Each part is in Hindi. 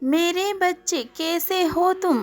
मेरे बच्चे कैसे हो तुम।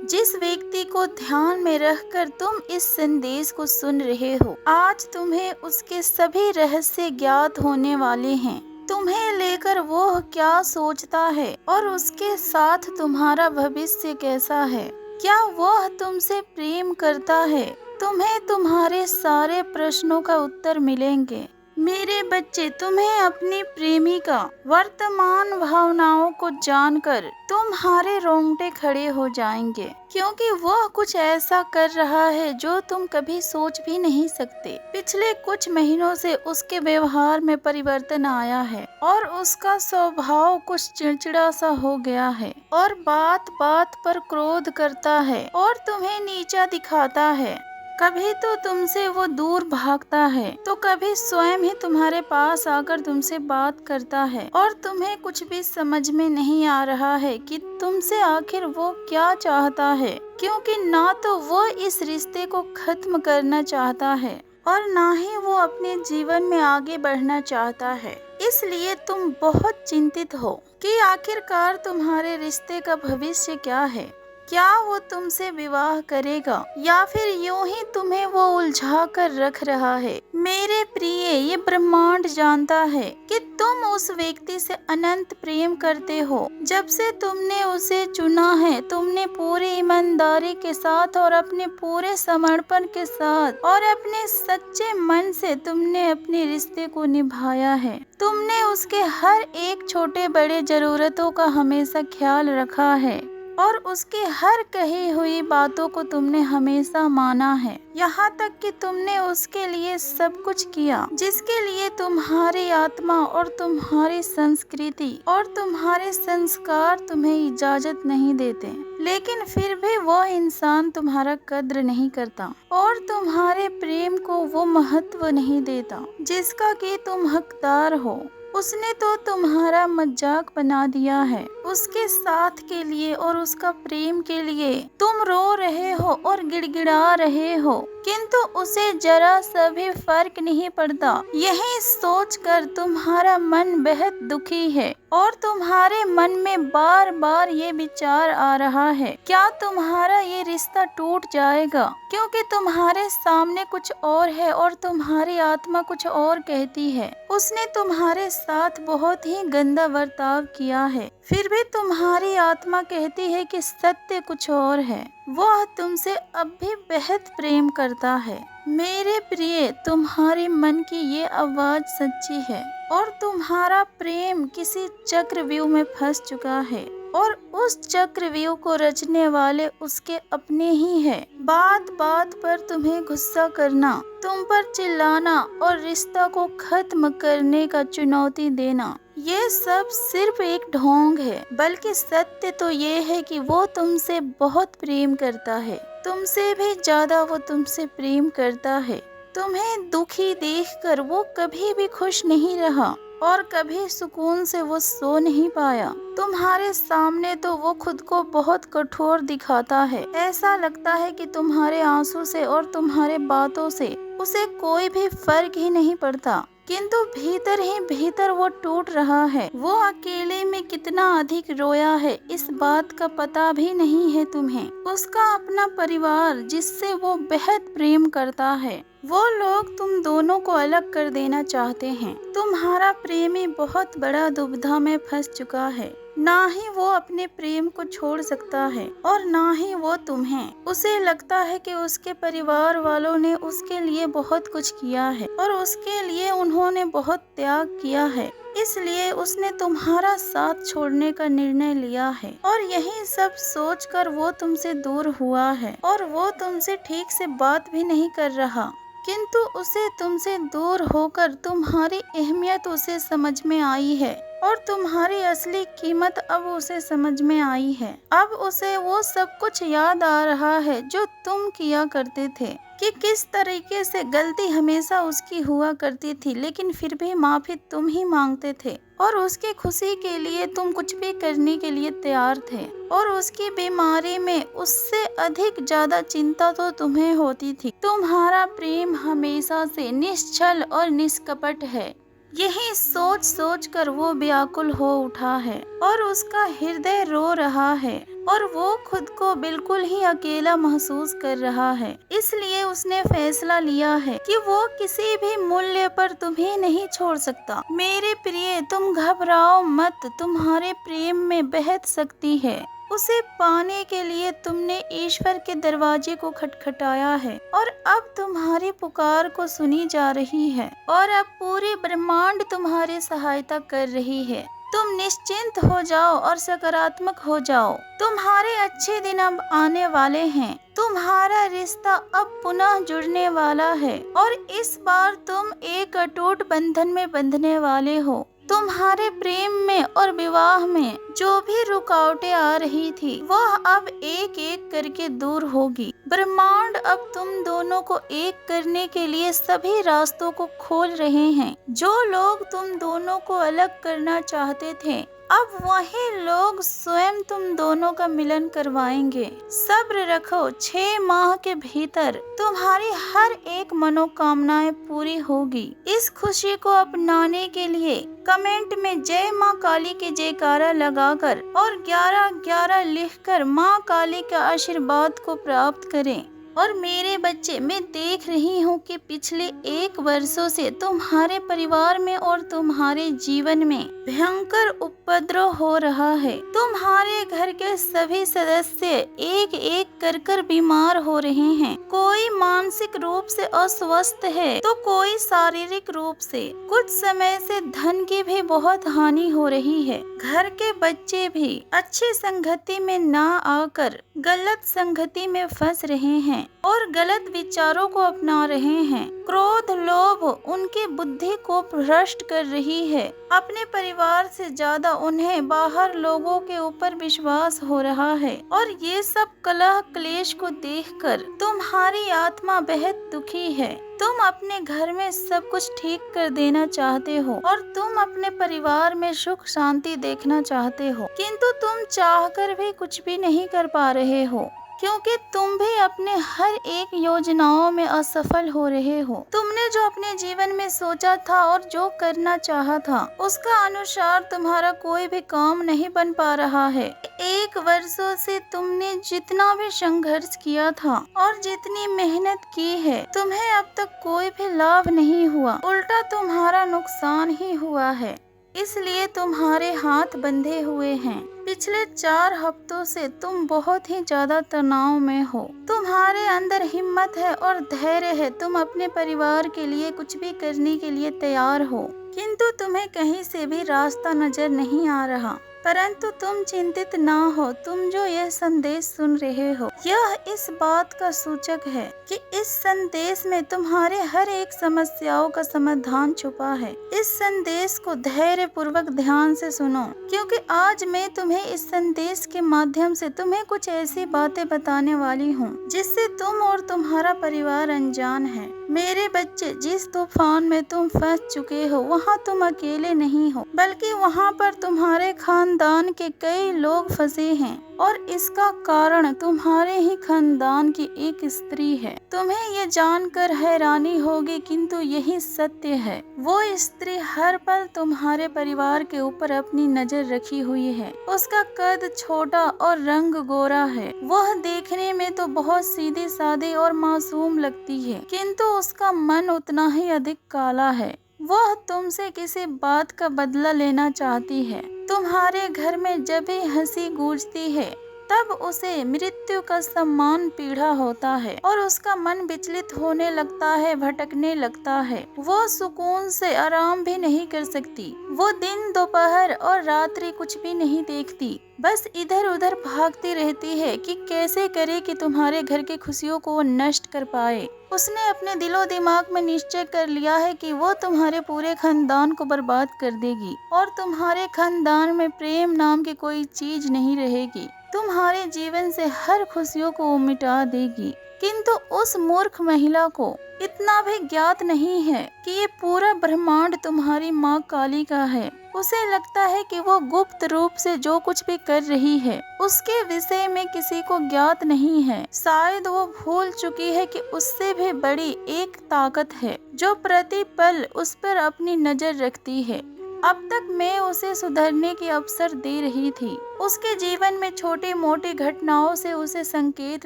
जिस व्यक्ति को ध्यान में रखकर तुम इस संदेश को सुन रहे हो, आज तुम्हें उसके सभी रहस्य ज्ञात होने वाले हैं। तुम्हें लेकर वो क्या सोचता है और उसके साथ तुम्हारा भविष्य कैसा है। क्या वह तुमसे प्रेम करता है। तुम्हें तुम्हारे सारे प्रश्नों का उत्तर मिलेंगे। मेरे बच्चे, तुम्हें अपनी प्रेमिका वर्तमान भावनाओं को जानकर तुम्हारे रोंगटे खड़े हो जाएंगे, क्योंकि वह कुछ ऐसा कर रहा है जो तुम कभी सोच भी नहीं सकते। पिछले कुछ महीनों से उसके व्यवहार में परिवर्तन आया है और उसका स्वभाव कुछ चिड़चिड़ा सा हो गया है और बात बात पर क्रोध करता है और तुम्हें नीचा दिखाता है। कभी तो तुमसे वो दूर भागता है तो कभी स्वयं ही तुम्हारे पास आकर तुमसे बात करता है और तुम्हें कुछ भी समझ में नहीं आ रहा है कि तुमसे आखिर वो क्या चाहता है, क्योंकि ना तो वो इस रिश्ते को खत्म करना चाहता है और ना ही वो अपने जीवन में आगे बढ़ना चाहता है। इसलिए तुम बहुत चिंतित हो कि आखिरकार तुम्हारे रिश्ते का भविष्य क्या है। क्या वो तुमसे विवाह करेगा या फिर यूं ही तुम्हें वो उलझा कर रख रहा है। मेरे प्रिय, ये ब्रह्मांड जानता है कि तुम उस व्यक्ति से अनंत प्रेम करते हो। जब से तुमने उसे चुना है, तुमने पूरी ईमानदारी के साथ और अपने पूरे समर्पण के साथ और अपने सच्चे मन से तुमने अपने रिश्ते को निभाया है। तुमने उसके हर एक छोटे बड़े जरूरतों का हमेशा ख्याल रखा है और उसकी हर कही हुई बातों को तुमने हमेशा माना है। यहाँ तक कि तुमने उसके लिए सब कुछ किया जिसके लिए तुम्हारी आत्मा और तुम्हारी संस्कृति और तुम्हारे संस्कार तुम्हें इजाजत नहीं देते। लेकिन फिर भी वो इंसान तुम्हारा कद्र नहीं करता और तुम्हारे प्रेम को वो महत्व नहीं देता जिसका कि तुम हकदार हो। उसने तो तुम्हारा मजाक बना दिया है। उसके साथ के लिए और उसका प्रेम के लिए तुम रो रहे हो और गिड़गिड़ा रहे हो, किंतु उसे जरा सा भी फर्क नहीं पड़ता। यही सोचकर तुम्हारा मन बेहद दुखी है और तुम्हारे मन में बार बार ये विचार आ रहा है, क्या तुम्हारा ये रिश्ता टूट जाएगा, क्योंकि तुम्हारे सामने कुछ और है और तुम्हारी आत्मा कुछ और कहती है। उसने तुम्हारे साथ बहुत ही गंदा बर्ताव किया है, फिर भी तुम्हारी आत्मा कहती है कि सत्य कुछ और है। वह तुमसे अब भी बेहद प्रेम करता है। मेरे प्रिय, तुम्हारे मन की ये आवाज सच्ची है और तुम्हारा प्रेम किसी चक्रव्यूह में फंस चुका है और उस चक्रव्यूह को रचने वाले उसके अपने ही है। बात बात पर तुम्हें गुस्सा करना, तुम पर चिल्लाना और रिश्ता को खत्म करने का चुनौती देना, ये सब सिर्फ एक ढोंग है। बल्कि सत्य तो ये है कि वो तुमसे बहुत प्रेम करता है, तुमसे भी ज्यादा वो तुमसे प्रेम करता है। तुम्हें दुखी देखकर वो कभी भी खुश नहीं रहा और कभी सुकून से वो सो नहीं पाया। तुम्हारे सामने तो वो खुद को बहुत कठोर दिखाता है। ऐसा लगता है कि तुम्हारे आंसू से और तुम्हारे बातों से उसे कोई भी फर्क ही नहीं पड़ता, किंतु भीतर ही भीतर वो टूट रहा है। वो अकेले में कितना अधिक रोया है इस बात का पता भी नहीं है तुम्हें। उसका अपना परिवार जिससे वो बेहद प्रेम करता है, वो लोग तुम दोनों को अलग कर देना चाहते हैं। तुम्हारा प्रेमी बहुत बड़ा दुविधा में फंस चुका है। ना ही वो अपने प्रेम को छोड़ सकता है और ना ही वो तुम्हें। उसे लगता है कि उसके परिवार वालों ने उसके लिए बहुत कुछ किया है और उसके लिए उन्होंने बहुत त्याग किया है, इसलिए उसने तुम्हारा साथ छोड़ने का निर्णय लिया है। और यही सब सोचकर वो तुमसे दूर हुआ है और वो तुमसे ठीक से बात भी नहीं कर रहा, किंतु उसे तुमसे दूर होकर तुम्हारी अहमियत उसे समझ में आई है और तुम्हारी असली कीमत अब उसे समझ में आई है। अब उसे वो सब कुछ याद आ रहा है जो तुम किया करते थे, कि किस तरीके से गलती हमेशा उसकी हुआ करती थी, लेकिन फिर भी माफी तुम ही मांगते थे और उसकी खुशी के लिए तुम कुछ भी करने के लिए तैयार थे। और उसकी बीमारी में उससे अधिक ज्यादा चिंता तो तुम्हें होती थी। तुम्हारा प्रेम हमेशा से निश्चल और निष्कपट है। यही सोच सोच कर वो व्याकुल हो उठा है और उसका हृदय रो रहा है और वो खुद को बिल्कुल ही अकेला महसूस कर रहा है। इसलिए उसने फैसला लिया है कि वो किसी भी मूल्य पर तुम्हें नहीं छोड़ सकता। मेरे प्रिय, तुम घबराओ मत, तुम्हारे प्रेम में बेहद शक्ति है। उसे पाने के लिए तुमने ईश्वर के दरवाजे को खटखटाया है और अब तुम्हारी पुकार को सुनी जा रही है और अब पूरी ब्रह्मांड तुम्हारी सहायता कर रही है। तुम निश्चिंत हो जाओ और सकारात्मक हो जाओ। तुम्हारे अच्छे दिन अब आने वाले हैं। तुम्हारा रिश्ता अब पुनः जुड़ने वाला है और इस बार तुम एक अटूट बंधन में बंधने वाले हो। तुम्हारे प्रेम में और विवाह में जो भी रुकावटें आ रही थी वह अब एक एक करके दूर होगी। ब्रह्मांड अब तुम दोनों को एक करने के लिए सभी रास्तों को खोल रहे हैं। जो लोग तुम दोनों को अलग करना चाहते थे, अब वही लोग स्वयं तुम दोनों का मिलन करवाएंगे। सब्र रखो, 6 माह के भीतर तुम्हारी हर एक मनोकामनाएं पूरी होगी। इस खुशी को अपनाने के लिए कमेंट में जय माँ काली के जयकारा लगाकर और 1111 लिखकर माँ काली के आशीर्वाद को प्राप्त करें। और मेरे बच्चे, मैं देख रही हूँ कि पिछले 1 वर्षों से तुम्हारे परिवार में और तुम्हारे जीवन में भयंकर उपद्रव हो रहा है। तुम्हारे घर के सभी सदस्य एक एक कर बीमार हो रहे हैं। कोई मानसिक रूप से अस्वस्थ है तो कोई शारीरिक रूप से। कुछ समय से धन की भी बहुत हानि हो रही है। घर के बच्चे भी अच्छी संगति में ना आकर गलत संगति में फंस रहे हैं और गलत विचारों को अपना रहे हैं। क्रोध, लोभ उनकी बुद्धि को भ्रष्ट कर रही है। अपने परिवार से ज्यादा उन्हें बाहर लोगों के ऊपर विश्वास हो रहा है और ये सब कलह क्लेश को देखकर तुम्हारी आत्मा बेहद दुखी है। तुम अपने घर में सब कुछ ठीक कर देना चाहते हो और तुम अपने परिवार में सुख शांति देखना चाहते हो, किंतु तुम चाहकर भी कुछ भी नहीं कर पा रहे हो क्योंकि तुम भी अपने हर एक योजनाओं में असफल हो रहे हो। तुमने जो अपने जीवन में सोचा था और जो करना चाहा था उसका अनुसार तुम्हारा कोई भी काम नहीं बन पा रहा है। 1 वर्षों से तुमने जितना भी संघर्ष किया था और जितनी मेहनत की है, तुम्हें अब तक कोई भी लाभ नहीं हुआ, उल्टा तुम्हारा नुकसान ही हुआ है। इसलिए तुम्हारे हाथ बंधे हुए हैं। पिछले 4 हफ्तों से तुम बहुत ही ज्यादा तनाव में हो। तुम्हारे अंदर हिम्मत है और धैर्य है। तुम अपने परिवार के लिए कुछ भी करने के लिए तैयार हो, किंतु तुम्हें कहीं से भी रास्ता नजर नहीं आ रहा। परंतु तुम चिंतित ना हो। तुम जो यह संदेश सुन रहे हो, यह इस बात का सूचक है कि इस संदेश में तुम्हारे हर एक समस्याओं का समाधान छुपा है। इस संदेश को धैर्य पूर्वक ध्यान से सुनो, क्योंकि आज मैं तुम्हें इस संदेश के माध्यम से तुम्हें कुछ ऐसी बातें बताने वाली हूँ जिससे तुम और तुम्हारा परिवार अनजान है। मेरे बच्चे, जिस तूफान में तुम फंस चुके हो वहाँ तुम अकेले नहीं हो, बल्कि वहाँ पर तुम्हारे खानदान के कई लोग फंसे हैं और इसका कारण तुम्हारे ही खानदान की एक स्त्री है। तुम्हें ये जानकर हैरानी होगी, किंतु यही सत्य है। वो स्त्री हर पल तुम्हारे परिवार के ऊपर अपनी नजर रखी हुई है। उसका कद छोटा और रंग गोरा है। वह देखने में तो बहुत सीधी सादी और मासूम लगती है, किंतु उसका मन उतना ही अधिक काला है। वह तुमसे किसी बात का बदला लेना चाहती है। तुम्हारे घर में जब भी हंसी गूंजती है तब उसे मृत्यु का सम्मान पीड़ा होता है और उसका मन विचलित होने लगता है, भटकने लगता है। वो सुकून से आराम भी नहीं कर सकती। वो दिन, दोपहर और रात्रि कुछ भी नहीं देखती, बस इधर उधर भागती रहती है कि कैसे करे कि तुम्हारे घर की खुशियों को वो नष्ट कर पाए। उसने अपने दिलो दिमाग में निश्चय कर लिया है कि वो तुम्हारे पूरे खानदान को बर्बाद कर देगी और तुम्हारे खानदान में प्रेम नाम की कोई चीज नहीं रहेगी। तुम्हारे जीवन से हर खुशियों को वो मिटा देगी। किंतु उस मूर्ख महिला को इतना भी ज्ञात नहीं है कि ये पूरा ब्रह्मांड तुम्हारी माँ काली का है। उसे लगता है कि वो गुप्त रूप से जो कुछ भी कर रही है उसके विषय में किसी को ज्ञात नहीं है। शायद वो भूल चुकी है कि उससे भी बड़ी एक ताकत है जो प्रति पल उस पर अपनी नजर रखती है। अब तक मैं उसे सुधरने के अवसर दे रही थी, उसके जीवन में छोटी मोटी घटनाओं से उसे संकेत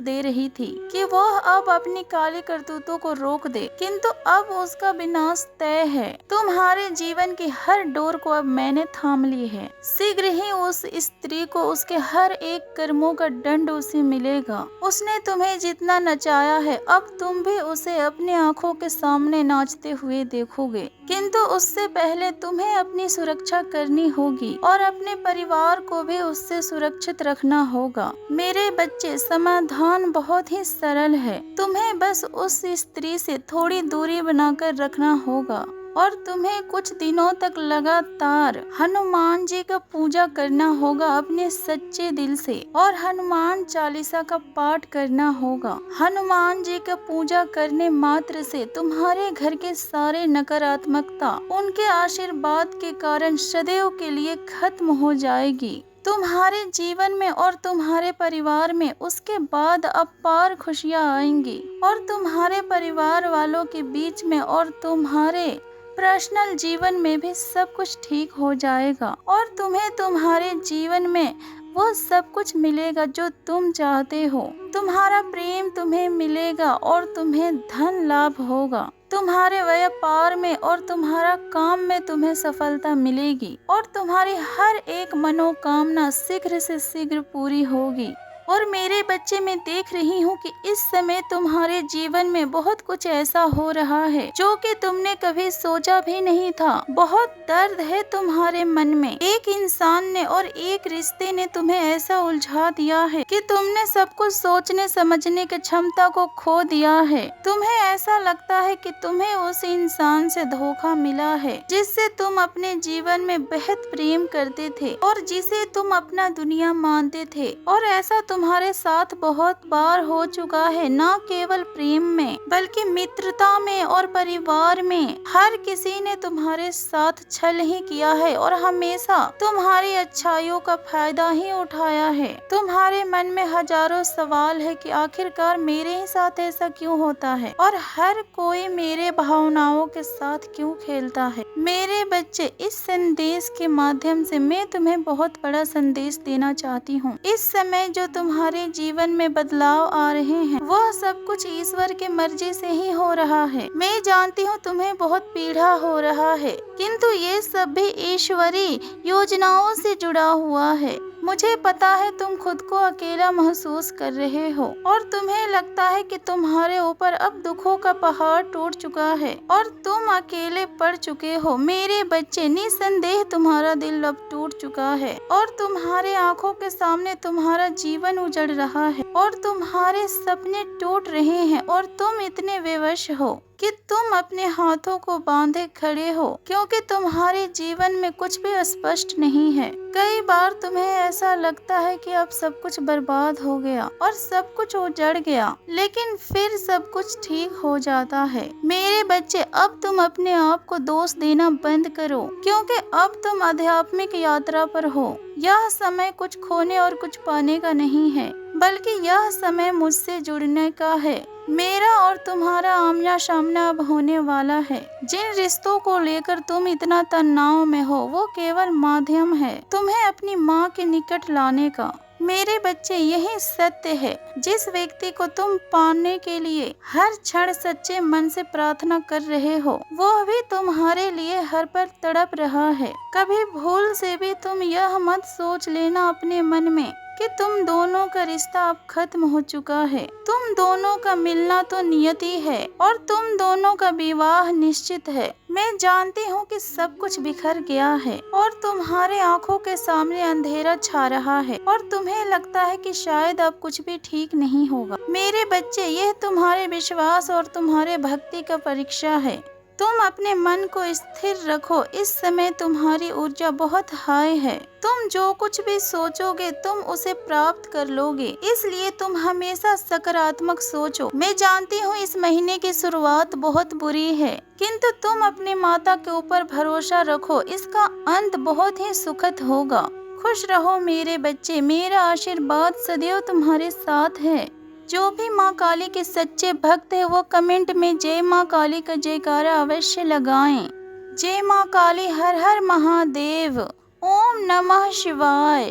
दे रही थी कि वह अब अपनी काली करतूतों को रोक दे, किंतु अब उसका विनाश तय है। तुम्हारे जीवन की हर डोर को अब मैंने थाम ली है। शीघ्र ही उस स्त्री को उसके हर एक कर्मों का दंड उसे मिलेगा। उसने तुम्हें जितना नचाया है अब तुम भी उसे अपनी आंखों के सामने नाचते हुए देखोगे, किंतु उससे पहले तुम्हें अपनी सुरक्षा करनी होगी और अपने परिवार को भी उससे सुरक्षित रखना होगा। मेरे बच्चे, समाधान बहुत ही सरल है। तुम्हें बस उस स्त्री से थोड़ी दूरी बनाकर रखना होगा और तुम्हें कुछ दिनों तक लगातार हनुमान जी का पूजा करना होगा अपने सच्चे दिल से, और हनुमान चालीसा का पाठ करना होगा। हनुमान जी का पूजा करने मात्र से तुम्हारे घर के सारे नकारात्मकता उनके आशीर्वाद के कारण सदैव के लिए खत्म हो जाएगी। तुम्हारे जीवन में और तुम्हारे परिवार में उसके बाद अपार खुशियाँ आएंगी और तुम्हारे परिवार वालों के बीच में और तुम्हारे पर्सनल जीवन में भी सब कुछ ठीक हो जाएगा और तुम्हें तुम्हारे जीवन में वो सब कुछ मिलेगा जो तुम चाहते हो। तुम्हारा प्रेम तुम्हें मिलेगा और तुम्हें धन लाभ होगा। तुम्हारे व्यापार में और तुम्हारा काम में तुम्हें सफलता मिलेगी और तुम्हारी हर एक मनोकामना शीघ्र से शीघ्र पूरी होगी। और मेरे बच्चे, मैं देख रही हूँ कि इस समय तुम्हारे जीवन में बहुत कुछ ऐसा हो रहा है जो कि तुमने कभी सोचा भी नहीं था। बहुत दर्द है तुम्हारे मन में। एक इंसान ने और एक रिश्ते ने तुम्हें ऐसा उलझा दिया है कि तुमने सब कुछ सोचने समझने की क्षमता को खो दिया है। तुम्हें ऐसा लगता है कि तुम्हें उस इंसान से धोखा मिला है जिससे तुम अपने जीवन में बेहद प्रेम करते थे और जिसे तुम अपना दुनिया मानते थे। और ऐसा तुम्हारे साथ बहुत बार हो चुका है, न केवल प्रेम में बल्कि मित्रता में और परिवार में। हर किसी ने तुम्हारे साथ छल ही किया है और हमेशा तुम्हारी अच्छाइयों का फायदा ही उठाया है। तुम्हारे मन में हजारों सवाल है कि आखिरकार मेरे ही साथ ऐसा क्यों होता है और हर कोई मेरे भावनाओं के साथ क्यों खेलता है। मेरे बच्चे, इस संदेश के माध्यम से मैं तुम्हें बहुत बड़ा संदेश देना चाहती हूँ। इस समय जो तुम्हारे जीवन में बदलाव आ रहे हैं वह सब कुछ ईश्वर के मर्जी से ही हो रहा है। मैं जानती हूँ तुम्हें बहुत पीड़ा हो रहा है, किंतु ये सब भी ईश्वरीय योजनाओं से जुड़ा हुआ है। मुझे पता है तुम खुद को अकेला महसूस कर रहे हो और तुम्हें लगता है कि तुम्हारे ऊपर अब दुखों का पहाड़ टूट चुका है और तुम अकेले पड़ चुके हो। मेरे बच्चे, निसंदेह तुम्हारा दिल अब टूट चुका है और तुम्हारे आंखों के सामने तुम्हारा जीवन उजड़ रहा है और तुम्हारे सपने टूट रहे हैं और तुम इतने बेवश हो कि तुम अपने हाथों को बांधे खड़े हो क्योंकि तुम्हारे जीवन में कुछ भी स्पष्ट नहीं है। कई बार तुम्हें ऐसा लगता है कि अब सब कुछ बर्बाद हो गया और सब कुछ उजड़ गया, लेकिन फिर सब कुछ ठीक हो जाता है। मेरे बच्चे, अब तुम अपने आप को दोष देना बंद करो क्योंकि अब तुम आध्यात्मिक यात्रा पर हो। यह समय कुछ खोने और कुछ पाने का नहीं है, बल्कि यह समय मुझसे जुड़ने का है। मेरा और तुम्हारा आमना सामना अब होने वाला है। जिन रिश्तों को लेकर तुम इतना तनाव में हो वो केवल माध्यम है तुम्हें अपनी माँ के निकट लाने का। मेरे बच्चे, यही सत्य है। जिस व्यक्ति को तुम पाने के लिए हर क्षण सच्चे मन से प्रार्थना कर रहे हो वह भी तुम्हारे लिए हर पल तड़प रहा है। कभी भूल से भी तुम यह मत सोच लेना अपने मन में कि तुम दोनों का रिश्ता अब खत्म हो चुका है। तुम दोनों का मिलना तो नियति है और तुम दोनों का विवाह निश्चित है। मैं जानती हूँ कि सब कुछ बिखर गया है और तुम्हारे आंखों के सामने अंधेरा छा रहा है और तुम्हें लगता है कि शायद अब कुछ भी ठीक नहीं होगा। मेरे बच्चे, यह तुम्हारे विश्वास और तुम्हारे भक्ति का परीक्षा है। तुम अपने मन को स्थिर रखो, इस समय तुम्हारी ऊर्जा बहुत हाई है। तुम जो कुछ भी सोचोगे तुम उसे प्राप्त कर लोगे, इसलिए तुम हमेशा सकारात्मक सोचो। मैं जानती हूँ इस महीने की शुरुआत बहुत बुरी है, किंतु तुम अपने माता के ऊपर भरोसा रखो, इसका अंत बहुत ही सुखद होगा। खुश रहो मेरे बच्चे, मेरा आशीर्वाद सदैव तुम्हारे साथ है। जो भी माँ काली के सच्चे भक्त है वो कमेंट में जय माँ काली का जयकारा अवश्य लगाएं। जय माँ काली, हर हर महादेव, ओम नमः शिवाय।